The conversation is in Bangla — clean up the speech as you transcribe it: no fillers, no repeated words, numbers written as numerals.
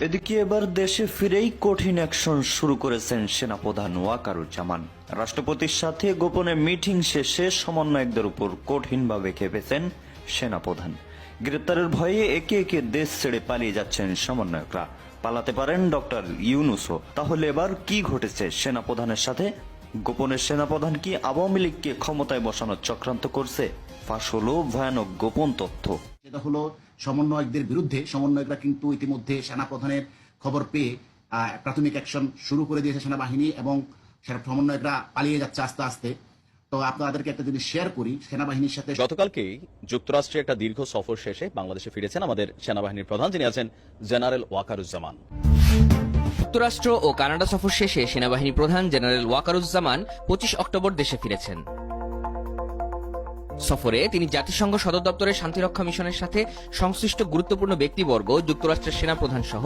এদিকে এবার দেশে ফিরেই কঠিন অ্যাকশন শুরু করেছেন সেনাপ্রধান ওয়াকারুজ্জামান। রাষ্ট্রপতির সাথে গোপনে মিটিং শেষে সমন্বয়কদের উপর কঠিনভাবে খেপেছেন সেনাপ্রধান। গ্রেপ্তারের ভয়ে একে একে দেশ ছেড়ে পালিয়ে যাচ্ছেন সমন্বয়করা। পালাতে পারেন ডক্টর ইউনূসও। তাহলে এবার কি ঘটেছে সেনাপ্রধানের সাথে? গোপনে সেনাপ্রধান কি আওয়ামী লীগকে ক্ষমতায় বসানোর চক্রান্ত করছে? ফাঁস হলো ভয়ানক গোপন তথ্য। যেটা হলো সমন্বয়কদের বিরুদ্ধে সমন্বয়করা কিন্তু ইতিমধ্যে সেনাপ্রধানের খবর পেয়ে প্রাথমিক অ্যাকশন শুরু করে দিয়েছে সেনাবাহিনী, এবং সমন্বয়করা পালিয়ে যাচ্ছে আস্তে আস্তে। তো আপনাদেরকে একটা জিনিস শেয়ার করি, সেনাবাহিনীর সাথে গতকালকেই যুক্তরাষ্ট্রে একটা দীর্ঘ সফর শেষে বাংলাদেশে ফিরেছেন আমাদের সেনাবাহিনীর প্রধান, যিনি আছেন জেনারেল ওয়াকারুজ্জামান। যুক্তরাষ্ট্র ও কানাডা সফর শেষে সেনাবাহিনী প্রধান জেনারেল ওয়াকারুজ্জামান 25 অক্টোবর দেশে ফিরেছেন। সফরে তিনি জাতিসংঘ সদর দপ্তরের শান্তিরক্ষা মিশনের সাথে সংশ্লিষ্ট গুরুত্বপূর্ণ ব্যক্তিবর্গ, যুক্তরাষ্ট্রের সেনাপ্রধান সহ